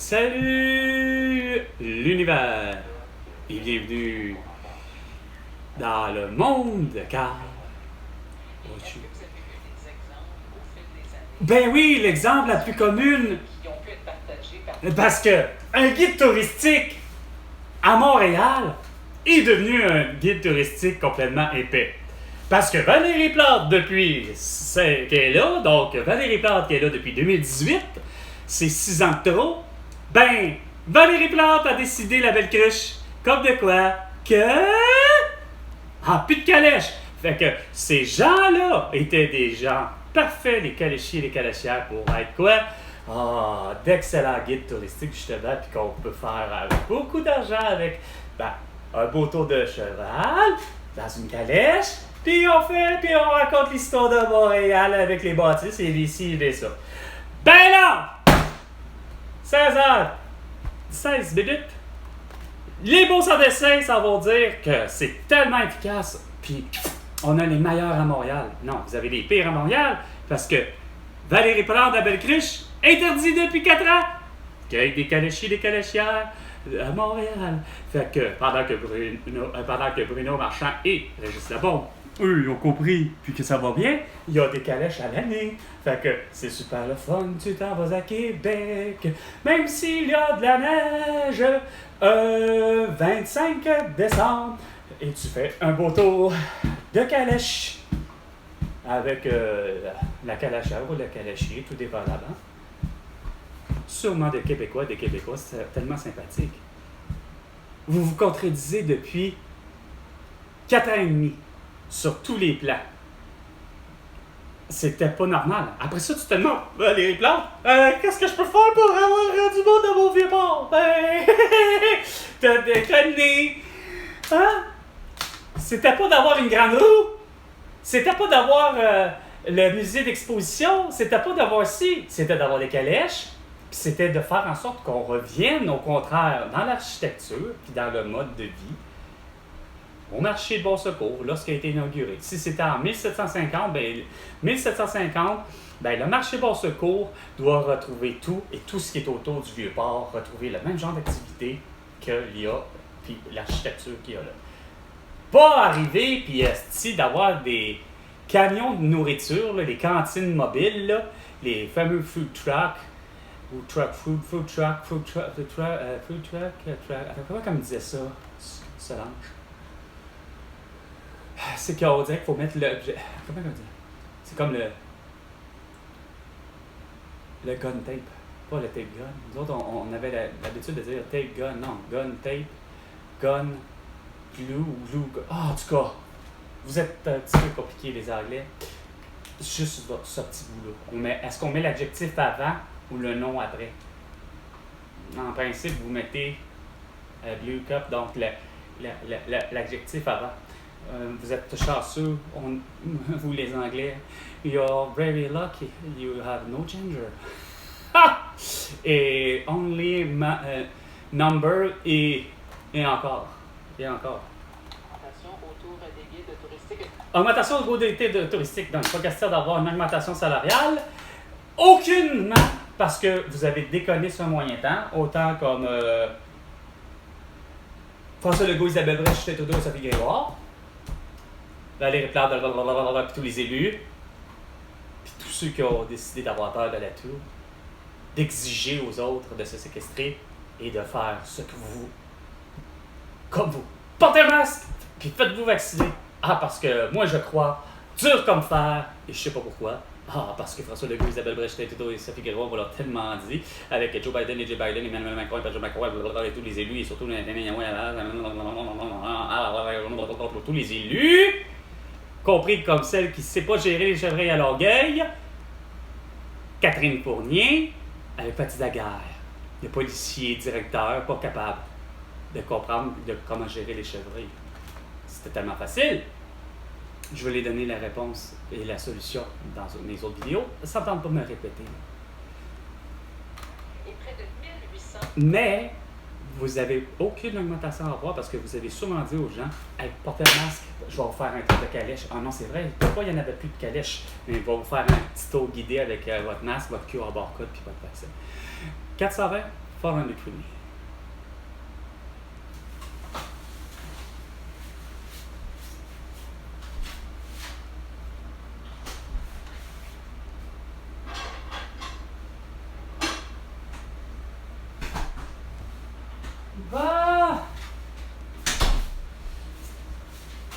Salut l'univers et bienvenue dans le monde de Carl. Ben oui, l'exemple la plus commune. Parce que un guide touristique à Montréal est devenu un guide touristique complètement épais. Parce que Valérie Plante, qu'elle est là, donc Valérie Plante qui est là depuis 2018, c'est 6 ans de trop, ben, Valérie Plante a décidé, la belle cruche, comme de quoi, plus de calèche. Fait que ces gens-là étaient des gens parfaits, les caléchiers et les caléchières, pour être quoi? D'excellents guides touristiques, justement, puis qu'on peut faire beaucoup d'argent avec un beau tour de cheval, dans une calèche, puis on raconte l'histoire de Montréal avec les bâtisses et les ci et les ça. Ben là! 16 minutes. Les beaux sans dessin, ça va dire que c'est tellement efficace, puis on a les meilleurs à Montréal. Non, vous avez les pires à Montréal, parce que Valérie Plante de la Belle Cruche interdit depuis 4 ans qu'il y ait des caléchiers, des caléchières à Montréal. Fait que pendant que Bruno Marchand et Régis Labombe, eux, ils ont compris, puis que ça va bien, il y a des calèches à l'année. Fait que c'est super le fun, tu t'en vas à Québec, même s'il y a de la neige, 25 décembre, et tu fais un beau tour de calèche avec la calèchère ou le caléchier, tout dépendamment. Sûrement des Québécois, c'est tellement sympathique. Vous vous contredisez depuis 4 ans et demi. Sur tous les plans. C'était pas normal. Après ça, tu te demandes, Valérie Plante, qu'est-ce que je peux faire pour avoir du monde dans mon Vieux-Port? T'as déconné. Hein? C'était pas d'avoir une grande roue. C'était pas d'avoir le musée d'exposition. C'était pas d'avoir ci. C'était d'avoir des calèches. Puis c'était de faire en sorte qu'on revienne, au contraire, dans l'architecture puis dans le mode de vie. Au marché de Bon Secours, lorsqu'il a été inauguré. Si c'était en 1750, le marché Bon Secours doit retrouver tout, et tout ce qui est autour du Vieux-Port, retrouver le même genre d'activité qu'il y a, puis l'architecture qu'il y a là. Pas arriver, puis d'avoir des camions de nourriture, là, les cantines mobiles, là, les fameux food trucks, comment on disait ça, Solange? C'est qu'on dirait qu'il faut mettre l'objet. Comment on dit? C'est comme le gun tape. Pas le tape gun. Nous autres, on avait l'habitude de dire tape gun. Non, gun tape, gun, glue ou glue. En tout cas, vous êtes un petit peu compliqués, les Anglais. Juste ce petit bout-là. Est-ce qu'on met l'adjectif avant ou le nom après? En principe, vous mettez blue cup, donc l'adjectif avant. Vous êtes chanceux, vous les Anglais. You're very lucky, you have no gender. Et only number et encore. Augmentation autour des guides touristiques. Augmentation autour des guides touristiques. Donc, pas question d'avoir une augmentation salariale. Aucunement, parce que vous avez déconné sur un moyen temps, autant comme François Legault, Isabelle Brèche, Justin Trudeau et Sophie Grégoire. Valérie Plante, puis tous les élus, puis tous ceux qui ont décidé d'avoir peur de la tour, d'exiger aux autres de se séquestrer et de faire ce que comme vous. Portez un masque, puis faites-vous vacciner. Parce que moi je crois, dur comme fer, et je sais pas pourquoi. Parce que François Legault, Isabelle Brèche, Justin Trudeau et Sophie Grégoire vont leur tellement dit, avec Joe Biden et Joe Biden, Emmanuel Macron et Joe Macron, et tous les élus, et surtout tous les élus, compris comme celle qui ne sait pas gérer les chevreuils à Longueuil, Catherine Fournier, avec Paty Daguerre, le policier directeur pas capable de comprendre comment gérer les chevreuils. C'était tellement facile. Je vais les donner la réponse et la solution dans mes autres vidéos. Ça ne tente pas de me répéter. Et près de 1800. Mais vous n'avez aucune augmentation à avoir parce que vous avez sûrement dit aux gens hey, portez un masque, je vais vous faire un tour de calèche. Non, c'est vrai, pourquoi il n'y en avait plus de calèche? Mais il va vous faire un petit tour guidé avec votre masque, votre QR barcode puis votre vaccin. 420 far in between.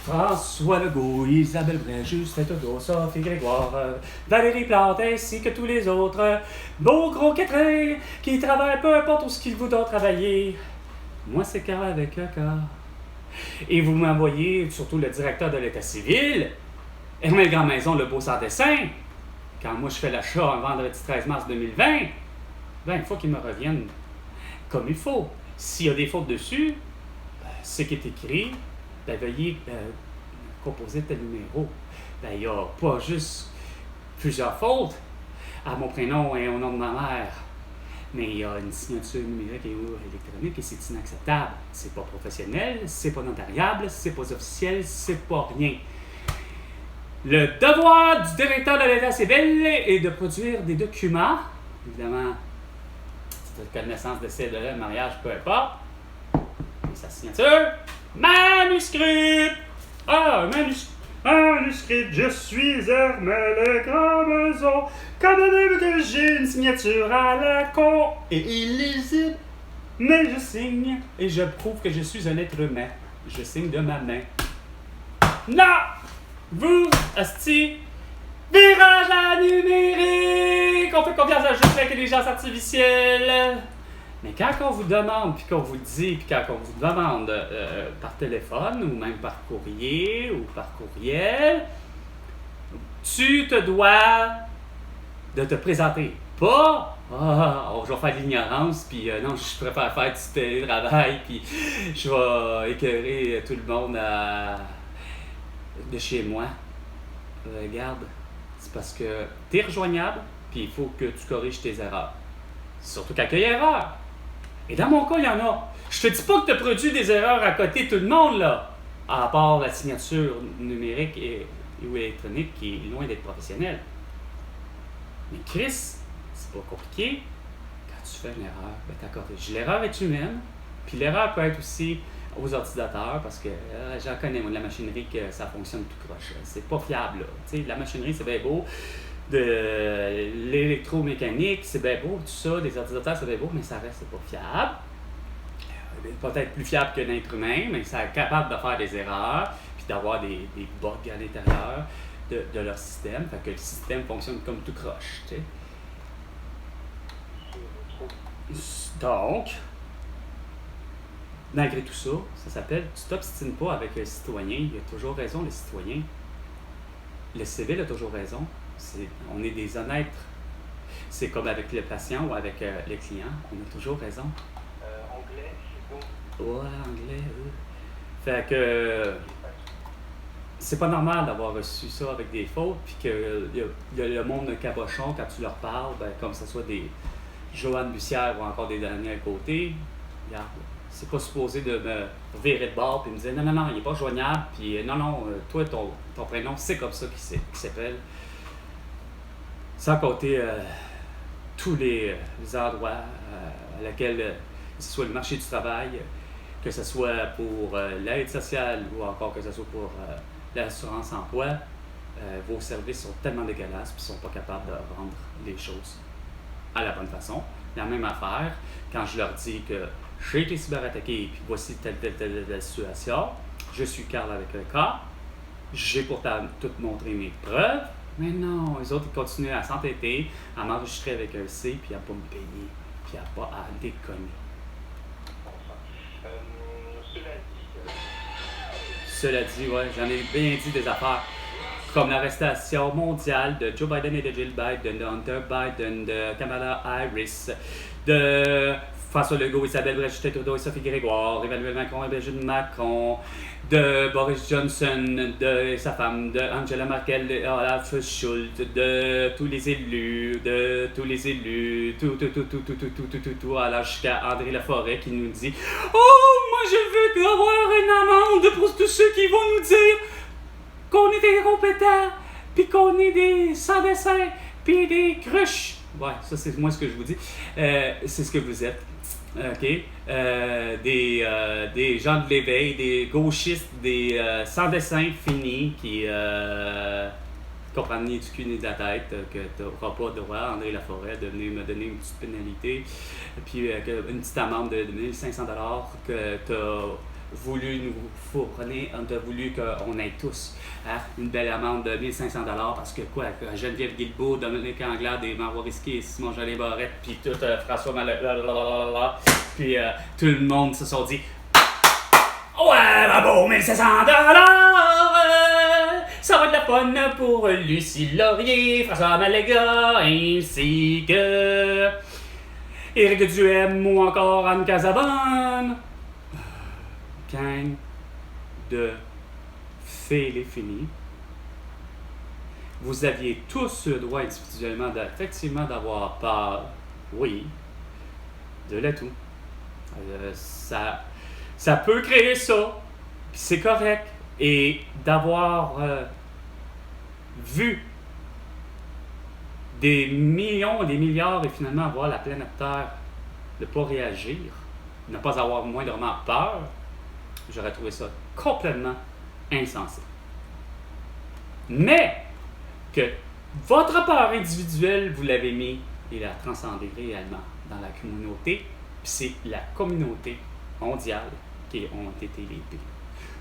François Legault, Isabelle Bray, Justin Trudeau, Sophie Grégoire, Valérie Plante, ainsi que tous les autres beaux gros quatrains qui travaillent peu importe où ce qu'ils voudront travailler. Moi, c'est Carl avec un K. Et vous m'envoyez surtout le directeur de l'État civil, Hermel Grandmaison, le beau sans dessin. Quand moi je fais l'achat un vendredi 13 mars 2020, ben, il faut qu'il me revienne comme il faut. S'il y a des fautes dessus, ce qui est écrit, ben, veuillez composer tel numéro. Ben, il n'y a pas juste plusieurs fautes à mon prénom et au nom de ma mère, mais il y a une signature numérique et ou électronique et c'est inacceptable. C'est pas professionnel, c'est pas notariable, c'est pas officiel, c'est pas rien. Le devoir du directeur de l'État civil est de produire des documents, évidemment, certificat de naissance, décès, de mariage, peu importe, et sa signature. Manuscrit! Ah, manuscrit, je suis Hermel Grandmaison, comme même que j'ai une signature à la con et illisible. Mais je signe et je prouve que je suis un être humain. Je signe de ma main. Non! Vous, asti, virage à numérique! On fait confiance à juste l'intelligence artificielle. Mais quand on vous demande, puis qu'on vous dit, puis quand on vous demande par téléphone, ou même par courrier, ou par courriel, tu te dois de te présenter. Pas, je vais faire de l'ignorance, puis non, je préfère faire du télétravail, puis je vais écœurer tout le monde de chez moi. Regarde, c'est parce que tu es rejoignable, puis il faut que tu corriges tes erreurs. Surtout quand il y a erreur. Et dans mon cas, il y en a. Je te dis pas que tu as produit des erreurs à côté de tout le monde, là. À part la signature numérique ou électronique qui est loin d'être professionnelle. Mais Chris, c'est pas compliqué. Quand tu fais une erreur, ben tu corriges. L'erreur est humaine. Puis l'erreur peut être aussi aux ordinateurs parce que j'en connais, moi, de la machinerie, que ça fonctionne tout croche. C'est pas fiable, là. Tu sais, la machinerie, c'est bien beau. De l'électromécanique, c'est bien beau, tout ça, des ordinateurs, c'est bien beau, mais ça reste pas fiable. Peut-être plus fiable qu'un être humain, mais ça est capable de faire des erreurs, puis d'avoir des bugs à l'intérieur de leur système, fait que le système fonctionne comme tout croche, tu sais. Donc, malgré tout ça, ça s'appelle « Tu t'obstines pas avec le citoyen, il a toujours raison, le citoyen. Le civil a toujours raison. On est des honnêtes. C'est comme avec le patient ou avec le client. On a toujours raison. Anglais, c'est bon. Ouais, anglais, Fait que c'est pas normal d'avoir reçu ça avec des fautes, puis que y a le monde de cabochon, quand tu leur parles, ben, comme ce soit des Joanne Bussière ou encore des Daniel Côté, regarde, c'est pas supposé de me virer de bord et me dire non, il est pas joignable, puis non, toi, ton prénom, c'est comme ça qu'il s'appelle. Sans compter tous les endroits à lesquels, que ce soit le marché du travail, que ce soit pour l'aide sociale ou encore que ce soit pour l'assurance emploi, vos services sont tellement dégueulasses et ne sont pas capables de rendre les choses à la bonne façon. La même affaire, quand je leur dis que j'ai été cyberattaqué et puis voici telle situation, je suis Carl avec un K, j'ai pourtant tout montré mes preuves. Mais non, les autres, ils continuent à s'entêter, à m'enregistrer avec un C, puis à pas me payer, puis à pas à déconner. Cela dit, ouais, j'en ai bien dit des affaires, comme l'arrestation mondiale de Joe Biden et de Jill Biden, de Hunter Biden, de Kamala Harris, de François Legault, Isabelle Bray, Justin Trudeau et Sophie Grégoire, Emmanuel Macron et Brigitte Macron, de Boris Johnson, de sa femme, de Angela Merkel, de Olaf Scholz, de tous les élus, tout, alors jusqu'à André Laforêt qui nous dit « Oh, moi je veux avoir une amende pour tous ceux qui vont nous dire qu'on est des incompétents, puis qu'on est des sans-dessin, puis des cruches. » Ouais, ça c'est moi ce que je vous dis. C'est ce que vous êtes. OK? Des gens de l'éveil, des gauchistes, des sans dessin fini qui comprennent ni du cul ni de la tête, que tu n'auras pas droit, André Laforêt, de venir me donner une petite pénalité, puis une petite amende de 1500$ que tu as voulu nous fournir, tu as voulu qu'on ait tous une belle amende de 1500$ parce que quoi, Geneviève Guilbeault, Dominique Anglade, et Marois Risky, Simon Jolin Barrette, puis tout François Mallet, puis tout le monde se sont dit ouais, bravo, 1500$! Ça va être de la fun pour Lucie Laurier, François Maléga, ainsi que Éric Duhem ou encore Anne Casabonne. Gang de fêlés finis. Vous aviez tous le droit individuellement effectivement d'avoir peur, oui, de l'atout. Ça peut créer ça, puis c'est correct. Et d'avoir vu des millions, des milliards et finalement voir la planète Terre ne pas réagir, ne pas avoir moindrement peur, j'aurais trouvé ça complètement insensé. Mais que votre peur individuelle, vous l'avez mis et la transcendez réellement dans la communauté, puis c'est la communauté mondiale qui ont été les pires.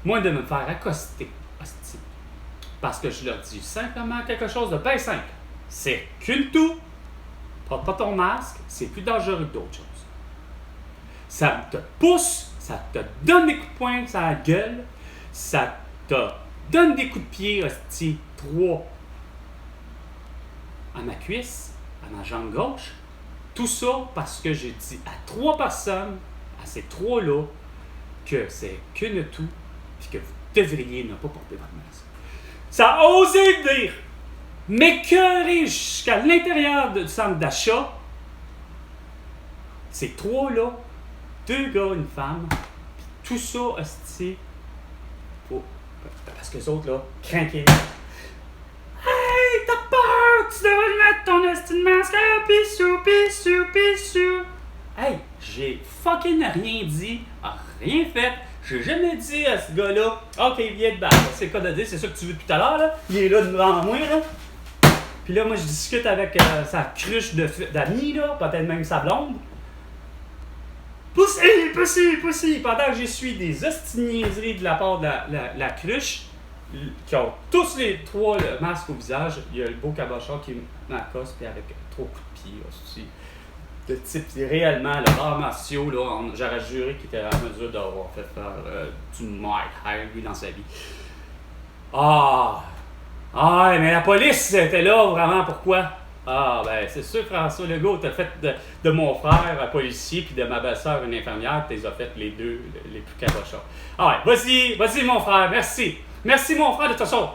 Moi, de me faire accoster, hostie, parce que je leur dis simplement quelque chose de bien simple. C'est qu'une toux, porte pas ton masque, c'est plus dangereux que d'autres choses. Ça te pousse, ça te donne des coups de poing sur la gueule, ça te donne des coups de pied, hostie, 3 à ma cuisse, à ma jambe gauche. Tout ça parce que j'ai dit à 3 personnes, à ces 3-là, que c'est qu'une toux, puis que vous devriez ne pas porter votre masque. Ça a osé dire, m'écœurer jusqu'à l'intérieur du centre d'achat. Ces 3-là, 2 gars, une femme, puis tout ça, hostie, parce que les autres, là, craquaient. Hey, t'as peur, tu devrais mettre ton hostie de masque, pissou. Hey, j'ai fucking rien dit, rien fait. J'ai jamais dit à ce gars-là, OK, viens te battre. C'est le cas de dire, c'est ça que tu veux tout à l'heure, là. Il est là devant moi, là. Puis là, moi, je discute avec sa cruche d'amis, là, peut-être même sa blonde. Pussy! Pendant que j'essuie des hostiniaiseries de la part de la cruche, qui ont tous les 3 le masque au visage, il y a le beau cabochon qui m'accoste, puis avec 3 coups de pied, aussi. Le type, c'est réellement le art martiaux, là, j'aurais juré qu'il était en mesure d'avoir fait faire du Mike Harvey dans sa vie. Mais la police était là vraiment, pourquoi? C'est sûr, François Legault, t'as fait de mon frère un policier puis de ma belle-sœur une infirmière, t'es as fait les deux les plus cabochons. Vas-y mon frère, merci. Merci mon frère, de toute façon.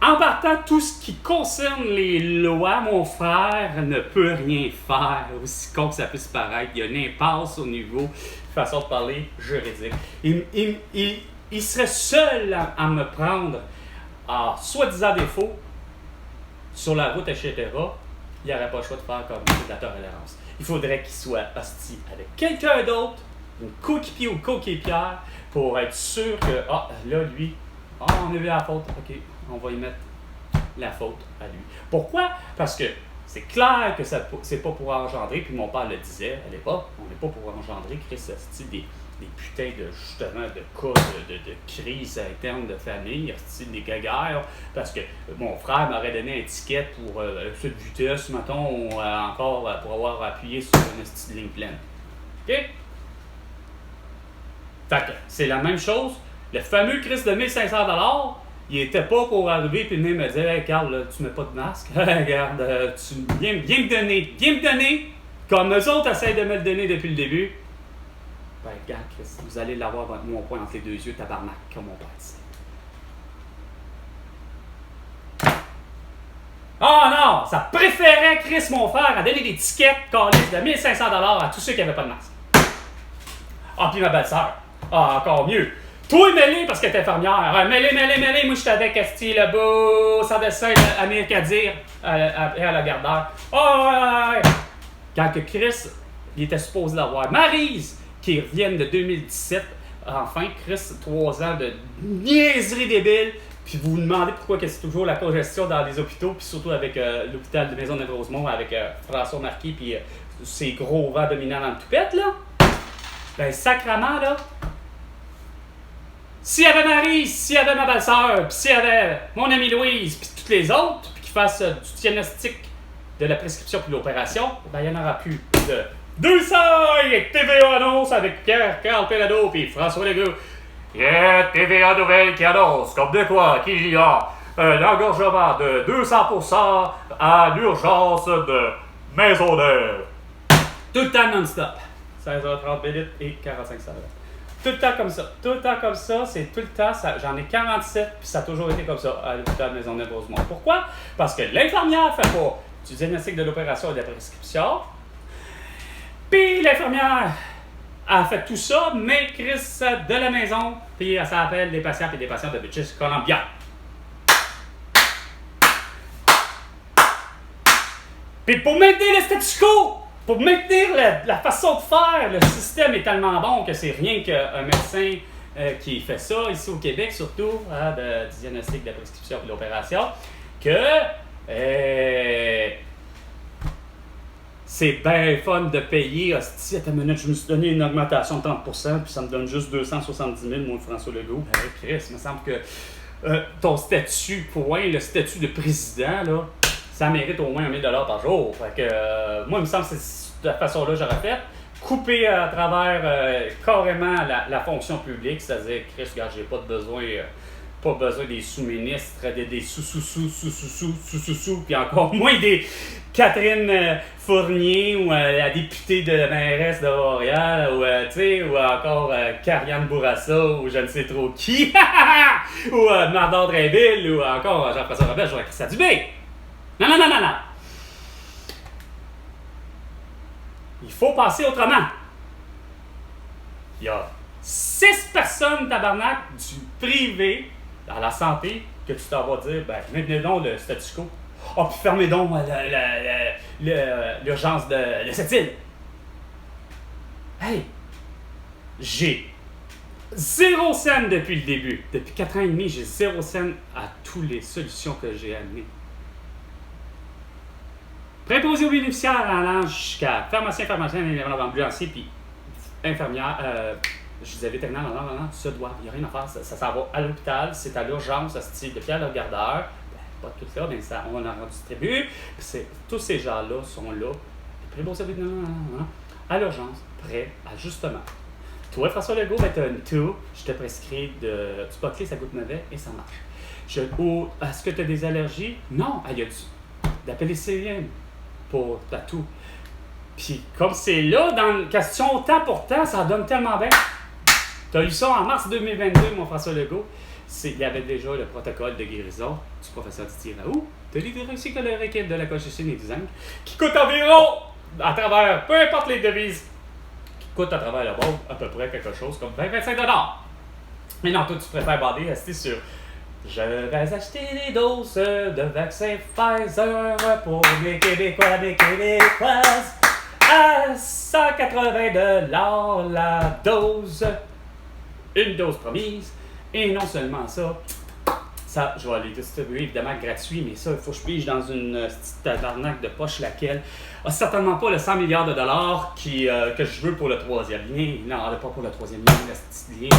En partant, tout ce qui concerne les lois, mon frère ne peut rien faire, aussi con que ça puisse paraître. Il y a une impasse au niveau façon de parler juridique. Il serait seul à me prendre à soi-disant défaut sur la route, etc. Il n'aurait pas le choix de faire comme de la tolérance. Il faudrait qu'il soit hostile avec quelqu'un d'autre, une coéquipier ou coéquipière, pour être sûr que, là, lui, on a vu la faute, ok, on va y mettre la faute à lui. Pourquoi? Parce que c'est clair que c'est pas pour engendrer, puis mon père le disait à l'époque, on n'est pas pour engendrer, des putains de, justement, de cas de crise interne de famille, des guéguerres, parce que mon frère m'aurait donné un ticket pour l'excès de vitesse, mettons, ou encore pour avoir appuyé sur une petite ligne pleine. OK? Fait que c'est la même chose. Le fameux Chris de 1500$, il était pas pour arriver et venir me dire « Hey, Carl, là, tu mets pas de masque. Regarde, viens me donner, comme eux autres essayent de me le donner depuis le début. » Ben, regarde, Chris, vous allez l'avoir mon poing entre les 2 yeux, tabarnak, comme mon père dit. Non! Ça préférait, Chris, mon frère, à donner des tickets calices de 1500$ à tous ceux qui n'avaient pas de masque. Puis ma belle-sœur. Encore mieux. Toi, mêlé parce que t'es infirmière. Mêlé. Moi, j'étais avec Esti, le beau, sans dessin, Amir Kadir, à la Gardeur. Ouais. Quand que Chris il était supposé l'avoir. Maryse, qui reviennent de 2017. Enfin, Chris, 3 ans de niaiserie débile. Puis vous vous demandez pourquoi c'est toujours la congestion dans les hôpitaux, puis surtout avec l'hôpital de Maisonneuve-Rosemont, avec François Marquis, puis ces gros vents dominants dans le toupette, là. Ben, sacrement, là. S'il y avait Marie, s'il y avait ma belle-sœur, puis s'il y avait mon amie Louise, puis toutes les autres, puis qu'ils fassent du diagnostic de la prescription puis de l'opération, ben, il n'y en aura plus de 200 avec TVA annonce avec Pierre-Carl Pelado puis François Legault. Yeah, TVA Nouvelle qui annonce, comme de quoi, qu'il y a l'engorgement de 200% à l'urgence de Maisonneuve. Tout le temps non-stop. 16h30 minutes et 45 secondes. Tout le temps comme ça. Tout le temps comme ça. C'est tout le temps. J'en ai 47, puis ça a toujours été comme ça à l'hôpital de Maisonneuve-Rosemont. Pourquoi? Parce que l'infirmière fait pas du diagnostic de l'opération et de la prescription. Puis l'infirmière a fait tout ça, mais Chris de la maison, puis ça appelle des patients et des patients de British Columbia. Puis pour maintenir le statu quo, pour maintenir la façon de faire, le système est tellement bon que c'est rien qu'un médecin qui fait ça, ici au Québec surtout, de diagnostic de la prescription et de l'opération, que c'est bien fun de payer. Hostie, attends une minute, je me suis donné une augmentation de 30%, puis ça me donne juste 270 000, moi, François Legault. Chris, il me semble que ton statut, le statut de président, là, ça mérite au moins 1 000 $ par jour. Fait que, moi, il me semble que c'est de cette façon-là que j'aurais fait. Couper à travers carrément la fonction publique, c'est-à-dire, Chris, regarde, j'ai pas besoin des sous-ministres, des sous-sous-sous-sous-sous-sous-sous, puis encore moins des Catherine Fournier ou la députée de la mairesse de Montréal, ou encore Karianne Bourassa, ou je ne sais trop qui, ou Mardor Drainville, ou encore Jean-François Robert, j'aurais Christian Dubé. Non. Il faut passer autrement. Il y a 6 personnes, tabarnak, du privé, dans la santé, que tu t'en vas dire, ben, maintenez donc le statu quo. Oh, puis fermez donc l'urgence de cette île. Hey! J'ai 0 cent depuis le début. Depuis 4 ans et demi, j'ai 0 cent à toutes les solutions que j'ai amenées. Préposé aux bénéficiaires allant jusqu'à pharmacien, ambulancier, puis infirmière, je disais vétérinaire, non, ça doit, il n'y a rien à faire, ça s'en va à l'hôpital, c'est à l'urgence, style de Pierre le Gardeur, pas tout ça, mais ça, on en redistribue, tous ces gens-là sont là, préposé à l'urgence, prêts à justement. Toi, François Legault, ben, tu as une toux, je te prescris du Poclé, ça goûte mauvais et ça marche. Est-ce que tu as des allergies? Non, il y a de la pénicilline pour ta toux. Puis comme c'est là, dans question temps pour temps, ça donne tellement bien. Tu as eu ça en mars 2022, mon François Legault. Il y avait déjà le protocole de guérison du professeur Didier Raoult, de l'hydroxychloroquine, de la colchicine et du zinc, qui coûte environ, à travers, peu importe les devises, qui coûte à travers le monde à peu près quelque chose comme 20-25 $. Mais non, toi, tu préfères bander, rester sur je vais acheter des doses de vaccin Pfizer pour les Québécois, les Québécoises à 180 $ la dose. Une dose promise. Et non seulement ça, je vais les distribuer évidemment gratuit, mais ça, il faut que je pige dans une petite tabarnak de poche laquelle a certainement pas le 100 milliards $ que je veux pour le 3e lien. Non, pas pour le 3e lien, le lien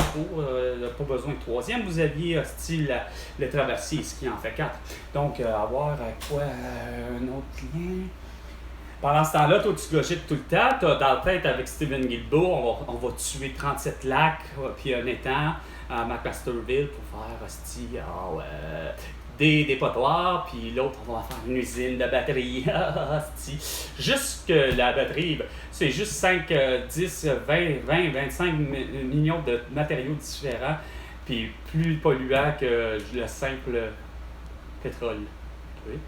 pas besoin de 3e. Vous aviez le traversier ici qui en fait 4. Donc, avoir un autre lien. Pendant ce temps-là, toi, tu cogites tout le temps. Tu as dans la tête avec Steven Guilbeault, on va tuer 37 lacs, puis un étang à McMasterville pour faire des dépotoirs, puis l'autre, on va faire une usine de batterie. Juste que la batterie, c'est juste 5, 10, 20, 25 millions de matériaux différents, puis plus polluants que le simple pétrole. Oui.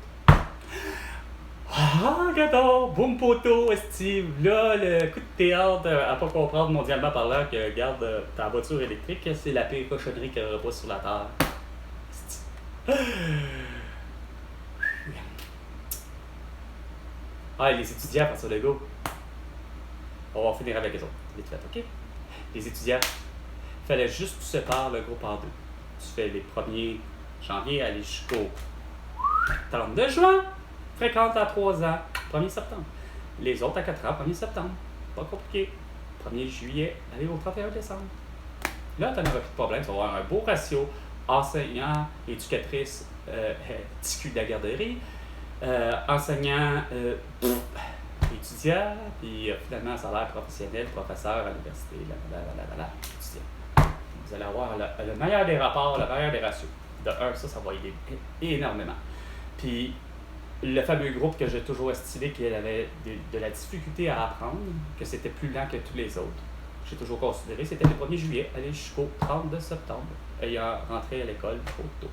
Gadon, boum poto, Steve. Là, le coup de théâtre à pas comprendre mondialement parlant que, regarde, ta voiture électrique, c'est la pire cochonnerie qu'il n'y aura pas sur la Terre. Les étudiants, François Legault. On va finir avec les autres. Vite fait, OK? Les étudiants, il fallait juste que tu sépares le groupe en deux. Tu fais les 1er janvier aller jusqu'au 32 juin, fréquente à 3 ans, 1er septembre. Les autres à 4 ans, 1er septembre. Pas compliqué. 1er juillet, aller au 31 décembre. Là, tu n'auras plus de problème. Tu vas avoir un beau ratio enseignant, éducatrice, TQ de la garderie, enseignant, étudiant, puis finalement salaire professionnel, professeur à l'université, étudiant. Vous allez avoir le meilleur des rapports, le meilleur des ratios. De 1, ça va aider énormément. Puis, le fameux groupe que j'ai toujours estimé qu'il avait de la difficulté à apprendre, que c'était plus lent que tous les autres, j'ai toujours considéré, c'était le 1er juillet, aller jusqu'au 32 septembre, ayant rentré à l'école trop tôt.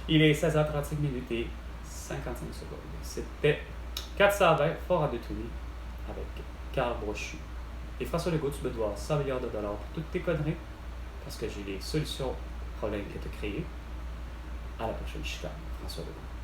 Il est 16h35 minutes et 55 secondes. C'était 420 Fort en Détruit avec Carl Brochu. Et François Legault, tu me dois 100 milliards de dollars pour toutes tes conneries, parce que j'ai les solutions aux problèmes que tu as créés. À la prochaine chicane, François Legault.